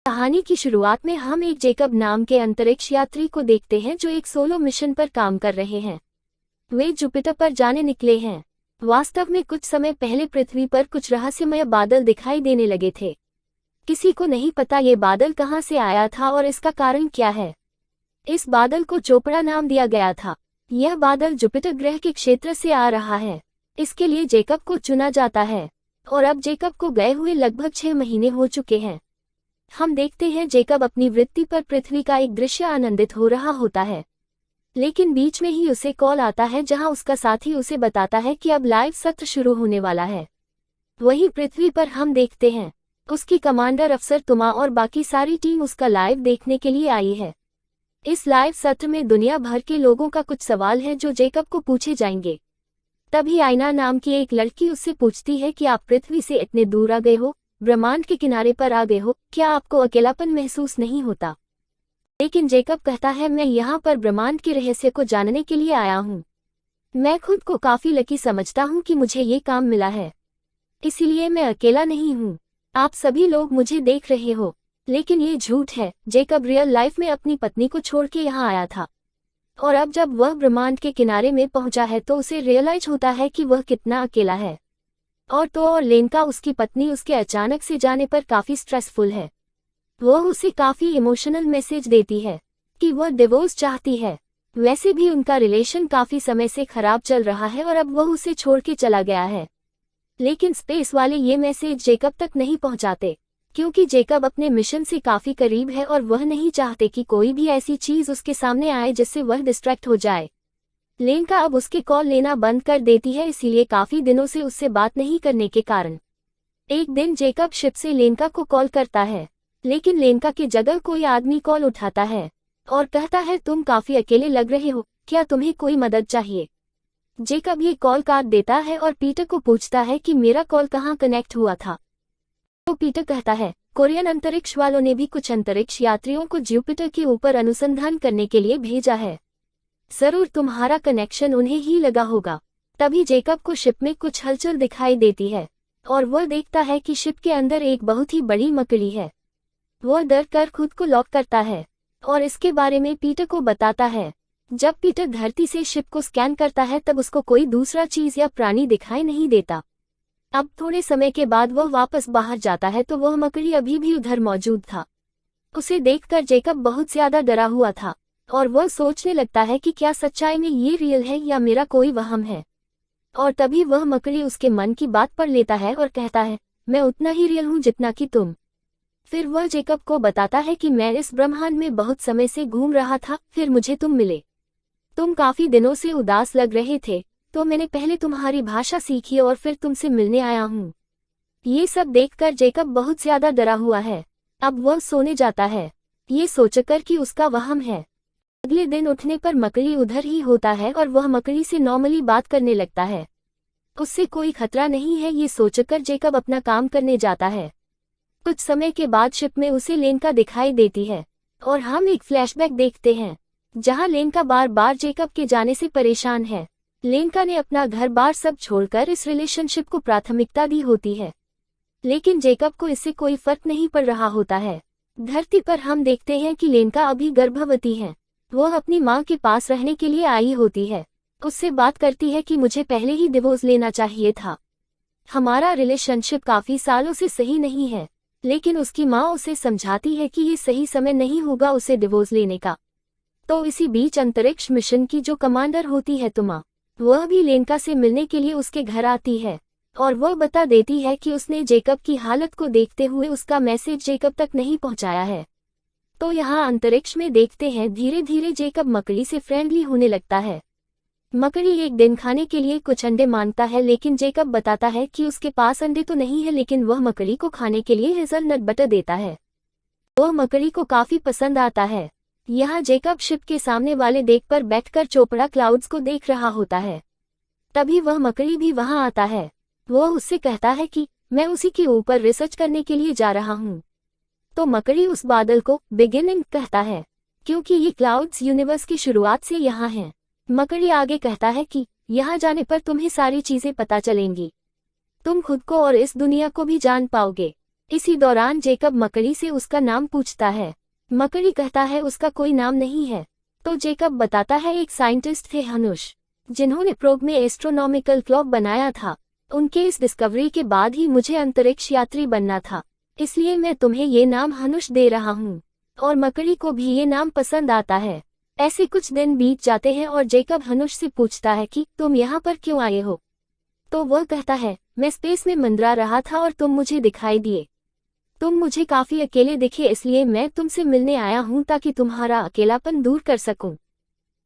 कहानी की शुरुआत में हम एक जेकब नाम के अंतरिक्ष यात्री को देखते हैं जो एक सोलो मिशन पर काम कर रहे हैं। वे जुपिटर पर जाने निकले हैं। वास्तव में कुछ समय पहले पृथ्वी पर कुछ रहस्यमय बादल दिखाई देने लगे थे। किसी को नहीं पता ये बादल कहां से आया था और इसका कारण क्या है। इस बादल को चोपड़ा नाम दिया गया था। यह बादल जुपिटर ग्रह के क्षेत्र से आ रहा है। इसके लिए जेकब को चुना जाता है और अब जेकब को गए हुए लगभग 6 महीने हो चुके हैं। हम देखते हैं जेकब अपनी वृत्ति पर पृथ्वी का एक दृश्य आनंदित हो रहा होता है, लेकिन बीच में ही उसे कॉल आता है जहां उसका साथी उसे बताता है कि अब लाइव सत्र शुरू होने वाला है। वहीं पृथ्वी पर हम देखते हैं उसकी कमांडर अफसर तुमा और बाकी सारी टीम उसका लाइव देखने के लिए आई है। इस लाइव सत्र में दुनिया भर के लोगों का कुछ सवाल है जो जेकब को पूछे जाएंगे। तभी आयना नाम की एक लड़की उससे पूछती है कि आप पृथ्वी से इतने दूर आ गए हो, ब्रह्मांड के किनारे पर आ गए हो, क्या आपको अकेलापन महसूस नहीं होता? लेकिन जेकब कहता है, मैं यहाँ पर ब्रह्मांड के रहस्य को जानने के लिए आया हूँ। मैं खुद को काफी लकी समझता हूँ कि मुझे ये काम मिला है, इसीलिए मैं अकेला नहीं हूँ। आप सभी लोग मुझे देख रहे हो, लेकिन ये झूठ है। जेकब रियल लाइफ में अपनी पत्नी को छोड़ के यहाँ आया था, और अब जब वह ब्रह्मांड के किनारे में पहुंचा है तो उसे रियलाइज होता है कि वह कितना अकेला है। और लेनका, उसकी पत्नी, उसके अचानक से जाने पर काफी स्ट्रेसफुल है। वह उसे काफी इमोशनल मैसेज देती है कि वह डिवोर्स चाहती है। वैसे भी उनका रिलेशन काफी समय से खराब चल रहा है और अब वह उसे छोड़ के चला गया है। लेकिन स्पेस वाले ये मैसेज जेकब तक नहीं पहुंचाते, क्योंकि जेकब अपने मिशन से काफी करीब है और वह नहीं चाहते कि कोई भी ऐसी चीज उसके सामने आए जिससे वह डिस्ट्रैक्ट हो जाए। लेनका अब उसके कॉल लेना बंद कर देती है, इसीलिए काफी दिनों से उससे बात नहीं करने के कारण। एक दिन जेकब शिप से लेनका को कॉल करता है, लेकिन लेनका की जगह कोई आदमी कॉल उठाता है और कहता है, तुम काफी अकेले लग रहे हो, क्या तुम्हें कोई मदद चाहिए? जेकब ये कॉल काट देता है और पीटर को पूछता है कि मेरा कॉल कहाँ कनेक्ट हुआ था। तो पीटर कहता है, कोरियन अंतरिक्ष वालों ने भी कुछ अंतरिक्ष यात्रियों को जुपिटर के ऊपर अनुसंधान करने के लिए भेजा है। जरूर तुम्हारा कनेक्शन उन्हें ही लगा होगा। तभी जेकब को शिप में कुछ हलचल दिखाई देती है और वह देखता है कि शिप के अंदर एक बहुत ही बड़ी मकड़ी है। वह डर कर खुद को लॉक करता है और इसके बारे में पीटर को बताता है। जब पीटर धरती से शिप को स्कैन करता है तब उसको कोई दूसरा चीज या प्राणी दिखाई नहीं देता। अब थोड़े समय के बाद वह वापस बाहर जाता है तो वह मकड़ी अभी भी उधर मौजूद था। उसे देखकर जेकब बहुत ज्यादा डरा हुआ था और वह सोचने लगता है कि क्या सच्चाई में ये रियल है या मेरा कोई वहम है। और तभी वह मकड़ी उसके मन की बात पढ़ लेता है और कहता है, मैं उतना ही रियल हूँ जितना कि तुम। फिर वह जेकब को बताता है कि मैं इस ब्रह्मांड में बहुत समय से घूम रहा था, फिर मुझे तुम मिले। तुम काफी दिनों से उदास लग रहे थे, तो मैंने पहले तुम्हारी भाषा सीखी और फिर तुमसे मिलने आया हूँ। ये सब देखकर जेकब बहुत ज्यादा डरा हुआ है। अब वह सोने जाता है, ये सोचकर कि उसका वहम है। अगले दिन उठने पर मकड़ी उधर ही होता है और वह मकड़ी से नॉर्मली बात करने लगता है। उससे कोई खतरा नहीं है, ये सोचकर जेकब अपना काम करने जाता है। कुछ समय के बाद शिप में उसे लेनका दिखाई देती है और हम एक फ्लैशबैक देखते हैं जहां लेनका बार बार जेकब के जाने से परेशान है। लेनका ने अपना घर बार सब छोड़कर इस रिलेशनशिप को प्राथमिकता दी होती है, लेकिन जेकब को इससे कोई फर्क नहीं पड़ रहा होता है। धरती पर हम देखते हैं कि लेनका अभी गर्भवती है। वह अपनी माँ के पास रहने के लिए आई होती है। उससे बात करती है कि मुझे पहले ही डिवोर्स लेना चाहिए था। हमारा रिलेशनशिप काफी सालों से सही नहीं है, लेकिन उसकी माँ उसे समझाती है कि ये सही समय नहीं होगा उसे डिवोर्स लेने का। तो इसी बीच अंतरिक्ष मिशन की जो कमांडर होती है तुमा, वह भी लेनका से मिलने के लिए उसके घर आती है और वह बता देती है कि उसने जेकब की हालत को देखते हुए उसका मैसेज जेकब तक नहीं पहुंचाया है। तो यहाँ अंतरिक्ष में देखते हैं धीरे धीरे जेकब मकड़ी से फ्रेंडली होने लगता है। मकड़ी एक दिन खाने के लिए कुछ अंडे मांगता है, लेकिन जेकब बताता है कि उसके पास अंडे तो नहीं है, लेकिन वह मकड़ी को खाने के लिए हेज़लनट बटर देता है। वह मकड़ी को काफी पसंद आता है। यहाँ जेकब शिप के सामने वाले डेक पर बैठकर चोपड़ा क्लाउड्स को देख रहा होता है। तभी वह मकड़ी भी वहां आता है। वह उससे कहता है कि मैं उसी के ऊपर रिसर्च करने के लिए जा रहा हूँ। तो मकड़ी उस बादल को बिगिनिंग कहता है, क्योंकि ये क्लाउड्स यूनिवर्स की शुरुआत से यहाँ हैं। मकड़ी आगे कहता है कि यहाँ जाने पर तुम्हें सारी चीजें पता चलेंगी। तुम खुद को और इस दुनिया को भी जान पाओगे। इसी दौरान जेकब मकड़ी से उसका नाम पूछता है। मकड़ी कहता है उसका कोई नाम नहीं है। तो जेकब बताता है एक साइंटिस्ट थे हनुश, जिन्होंने प्रोग में एस्ट्रोनॉमिकल क्लॉक बनाया था। उनके इस डिस्कवरी के बाद ही मुझे अंतरिक्ष यात्री बनना था, इसलिए मैं तुम्हें ये नाम हनुश दे रहा हूँ। और मकड़ी को भी ये नाम पसंद आता है। ऐसे कुछ दिन बीत जाते हैं और जेकब हनुश से पूछता है कि तुम यहाँ पर क्यों आए हो। तो वह कहता है, मैं स्पेस में मंडरा रहा था और तुम मुझे दिखाई दिए। तुम मुझे काफी अकेले दिखे, इसलिए मैं तुमसे मिलने आया हूँ ताकि तुम्हारा अकेलापन दूर कर सकूं।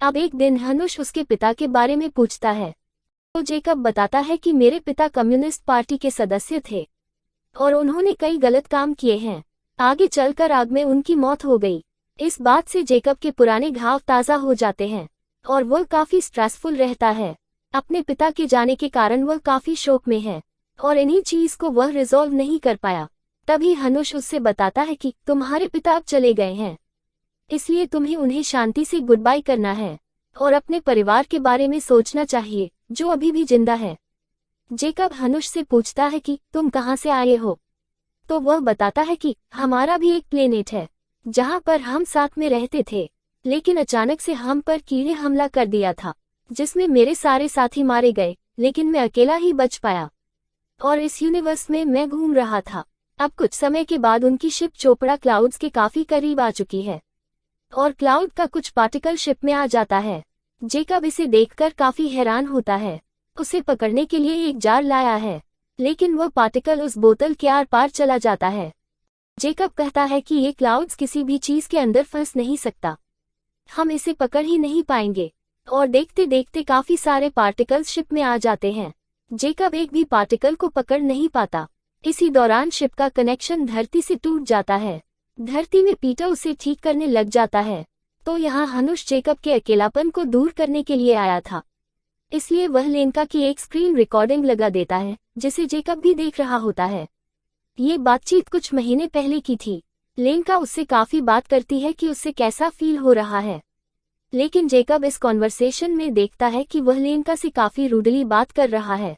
अब एक दिन हनुश उसके पिता के बारे में पूछता है। तो जेकब बताता है कि मेरे पिता कम्युनिस्ट पार्टी के सदस्य थे और उन्होंने कई गलत काम किए हैं। आगे चलकर आग में उनकी मौत हो गई। इस बात से जेकब के पुराने घाव ताज़ा हो जाते हैं और वह काफी स्ट्रेसफुल रहता है। अपने पिता के जाने के कारण वह काफी शोक में है और इन्हीं चीज को वह रिजॉल्व नहीं कर पाया। तभी हनुश उससे बताता है कि तुम्हारे पिता अब चले गए हैं, इसलिए तुम्हें उन्हें शांति से गुड बाय करना है और अपने परिवार के बारे में सोचना चाहिए जो अभी भी जिंदा है। जेकब हनुश से पूछता है कि तुम कहाँ से आए हो। तो वह बताता है कि हमारा भी एक प्लेनेट है जहाँ पर हम साथ में रहते थे, लेकिन अचानक से हम पर कीड़े हमला कर दिया था, जिसमें मेरे सारे साथी मारे गए, लेकिन मैं अकेला ही बच पाया और इस यूनिवर्स में मैं घूम रहा था। अब कुछ समय के बाद उनकी शिप चोपड़ा क्लाउड्स के काफी करीब आ चुकी है और क्लाउड का कुछ पार्टिकल शिप में आ जाता है। जेकब इसे देखकर काफी हैरान होता है। उसे पकड़ने के लिए एक जार लाया है, लेकिन वह पार्टिकल उस बोतल के आर पार चला जाता है। जेकब कहता है कि ये क्लाउड्स किसी भी चीज के अंदर फंस नहीं सकता, हम इसे पकड़ ही नहीं पाएंगे। और देखते देखते काफी सारे पार्टिकल्स शिप में आ जाते हैं। जेकब एक भी पार्टिकल को पकड़ नहीं पाता। इसी दौरान शिप का कनेक्शन धरती से टूट जाता है। धरती में पीटर उसे ठीक करने लग जाता है। तो यहाँ हनुश जेकब के अकेलापन को दूर करने के लिए आया था, इसलिए वह लेनका की एक स्क्रीन रिकॉर्डिंग लगा देता है जिसे जेकब भी देख रहा होता है। ये बातचीत कुछ महीने पहले की थी। लेनका उससे काफी बात करती है कि उससे कैसा फील हो रहा है, लेकिन जेकब इस कॉन्वर्सेशन में देखता है कि वह लेनका से काफी रूडली बात कर रहा है।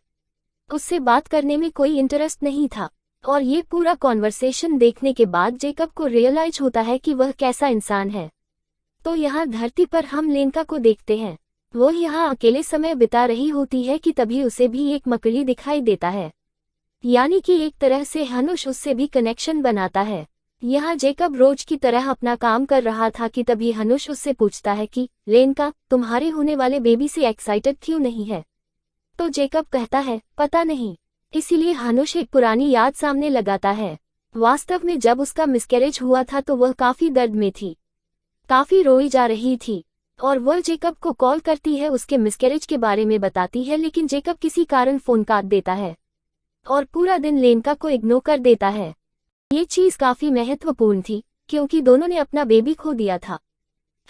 उससे बात करने में कोई इंटरेस्ट नहीं था और ये पूरा कॉन्वर्सेशन देखने के बाद जेकब को रियलाइज होता है कि वह कैसा इंसान है। तो यहाँ धरती पर हम लेनका को देखते हैं। वो यहाँ अकेले समय बिता रही होती है कि तभी उसे भी एक मकड़ी दिखाई देता है, यानी कि एक तरह से हनुश उससे भी कनेक्शन बनाता है। यहाँ जेकब रोज की तरह अपना काम कर रहा था कि तभी हनुश उससे पूछता है कि लेनका, तुम्हारे होने वाले बेबी से एक्साइटेड क्यों नहीं है। तो जेकब कहता है, पता नहीं। इसीलिए हनुश एक पुरानी याद सामने लगाता है। वास्तव में जब उसका मिसकैरेज हुआ था तो वह काफी दर्द में थी, काफी रोई जा रही थी और वह जेकब को कॉल करती है, उसके मिसकैरेज के बारे में बताती है, लेकिन जेकब किसी कारण फोन काट देता है और पूरा दिन लेनका को इग्नोर कर देता है। ये चीज काफी महत्वपूर्ण थी क्योंकि दोनों ने अपना बेबी खो दिया था।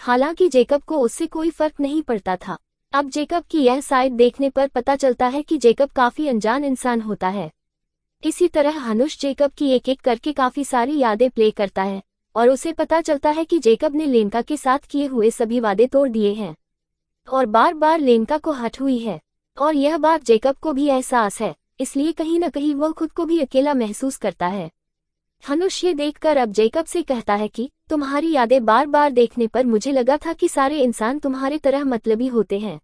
हालांकि जेकब को उससे कोई फर्क नहीं पड़ता था। अब जेकब की यह साइड देखने पर पता चलता है कि जेकब काफी अनजान इंसान होता है। इसी तरह हनुश जेकब की एक एक करके काफी सारी यादें प्ले करता है और उसे पता चलता है कि जेकब ने लेनका के साथ किए हुए सभी वादे तोड़ दिए हैं और बार बार लेनका को हट हुई है और यह बात जेकब को भी एहसास है, इसलिए कहीं न कहीं वह खुद को भी अकेला महसूस करता है। हनुश ये देखकर अब जेकब से कहता है कि तुम्हारी यादें बार बार देखने पर मुझे लगा था कि सारे इंसान तुम्हारे तरह मतलबी होते हैं,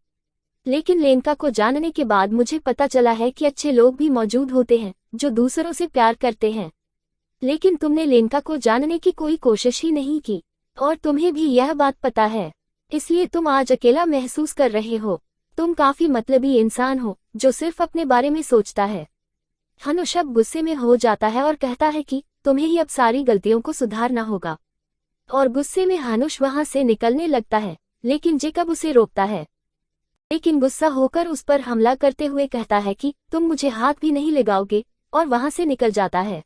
लेकिन लेनका को जानने के बाद मुझे पता चला है कि अच्छे लोग भी मौजूद होते हैं जो दूसरों से प्यार करते हैं। लेकिन तुमने लेनका को जानने की कोई कोशिश ही नहीं की और तुम्हें भी यह बात पता है, इसलिए तुम आज अकेला महसूस कर रहे हो। तुम काफी मतलबी इंसान हो जो सिर्फ अपने बारे में सोचता है। हनुश अब गुस्से में हो जाता है और कहता है कि तुम्हें ही अब सारी गलतियों को सुधारना होगा और गुस्से में हनुश वहां से निकलने लगता है, लेकिन जेकब उसे रोकता है। लेकिन गुस्सा होकर उस पर हमला करते हुए कहता है कि तुम मुझे हाथ भी नहीं लगाओगे और वहां से निकल जाता है।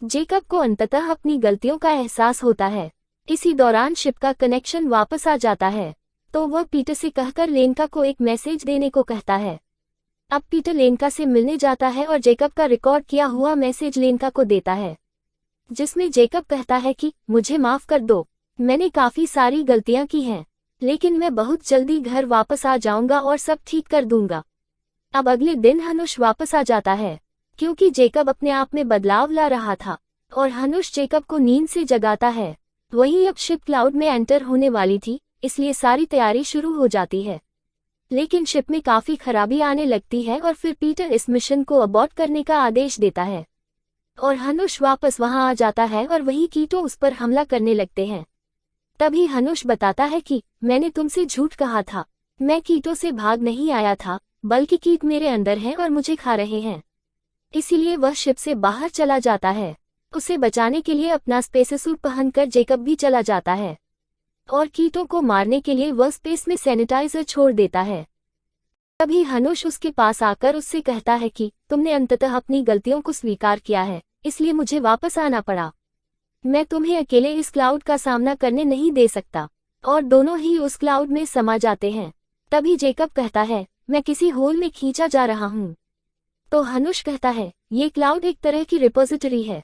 जेकब को अंततः अपनी गलतियों का एहसास होता है। इसी दौरान शिप का कनेक्शन वापस आ जाता है तो वह पीटर से कहकर लेनका को एक मैसेज देने को कहता है। अब पीटर लेनका से मिलने जाता है और जेकब का रिकॉर्ड किया हुआ मैसेज लेनका को देता है, जिसमें जेकब कहता है कि मुझे माफ कर दो, मैंने काफी सारी गलतियां की हैं, लेकिन मैं बहुत जल्दी घर वापस आ जाऊंगा और सब ठीक कर दूंगा। अब अगले दिन हनुश वापस आ जाता है क्योंकि जेकब अपने आप में बदलाव ला रहा था और हनुष जेकब को नींद से जगाता है। वहीं अब शिप क्लाउड में एंटर होने वाली थी, इसलिए सारी तैयारी शुरू हो जाती है। लेकिन शिप में काफी खराबी आने लगती है और फिर पीटर इस मिशन को अबॉर्ट करने का आदेश देता है और हनुष वापस वहां आ जाता है और वहीं कीटो उस पर हमला करने लगते हैं। तभी हनुष बताता है कि मैंने तुमसे झूठ कहा था, मैं कीटो से भाग नहीं आया था, बल्कि कीट मेरे अंदर हैं और मुझे खा रहे हैं। इसीलिए वह शिप से बाहर चला जाता है। उसे बचाने के लिए अपना स्पेससूट पहनकर जेकब भी चला जाता है और कीटो को मारने के लिए वह स्पेस में सैनिटाइजर छोड़ देता है। तभी हनुष उसके पास आकर उससे कहता है कि तुमने अंततः अपनी गलतियों को स्वीकार किया है, इसलिए मुझे वापस आना पड़ा। मैं तुम्हें अकेले इस क्लाउड का सामना करने नहीं दे सकता। और दोनों ही उस क्लाउड में समा जाते हैं। तभी जेकब कहता है, मैं किसी होल में खींचा जा रहा हूँ। तो हनुष कहता है, ये क्लाउड एक तरह की रिपोजिटरी है,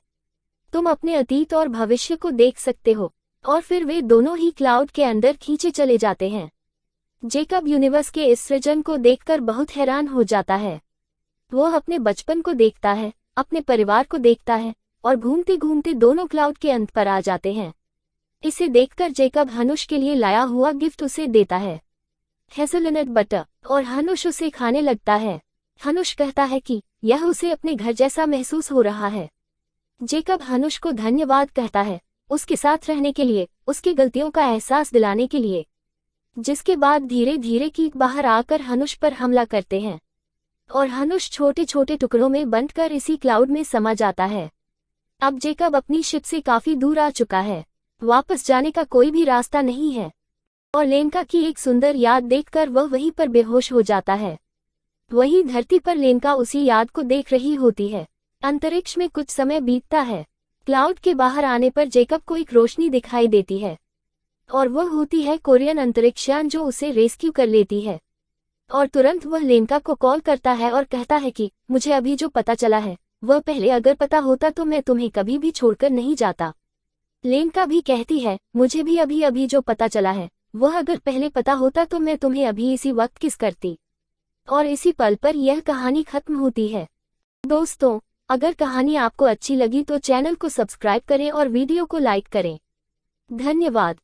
तुम अपने अतीत और भविष्य को देख सकते हो। और फिर वे दोनों ही क्लाउड के अंदर खींचे चले जाते हैं। जेकब यूनिवर्स के इस सृजन को देखकर बहुत हैरान हो जाता है। वो अपने बचपन को देखता है, अपने परिवार को देखता है और घूमते घूमते दोनों क्लाउड के अंत पर आ जाते हैं। इसे देखकर जेकब हनुष के लिए लाया हुआ गिफ्ट उसे देता है, हेज़लनट बटर, और हनुष उसे खाने लगता है। हनुष कहता है कि यह उसे अपने घर जैसा महसूस हो रहा है। जेकब हनुष को धन्यवाद कहता है, उसके साथ रहने के लिए, उसकी गलतियों का एहसास दिलाने के लिए। जिसके बाद धीरे धीरे कीट बाहर आकर हनुष पर हमला करते हैं और हनुष छोटे छोटे टुकड़ों में बंटकर इसी क्लाउड में समा जाता है। अब जेकब अपनी शिप से काफी दूर आ चुका है, वापस जाने का कोई भी रास्ता नहीं है और लेनका की एक सुंदर याद देखकर वह वहीं पर बेहोश हो जाता है। वहीं धरती पर लेनका उसी याद को देख रही होती है। अंतरिक्ष में कुछ समय बीतता है। क्लाउड के बाहर आने पर जेकब को एक रोशनी दिखाई देती है और वह होती है कोरियन अंतरिक्षयान, जो उसे रेस्क्यू कर लेती है। और तुरंत वह लेनका को कॉल करता है और कहता है कि मुझे अभी जो पता चला है वह पहले अगर पता होता तो मैं तुम्हें कभी भी छोड़कर नहीं जाता। लेनका भी कहती है, मुझे भी अभी अभी जो पता चला है वह अगर पहले पता होता तो मैं तुम्हें अभी इसी वक्त किस करती। और इसी पल पर यह कहानी खत्म होती है। दोस्तों, अगर कहानी आपको अच्छी लगी तो चैनल को सब्सक्राइब करें और वीडियो को लाइक करें। धन्यवाद।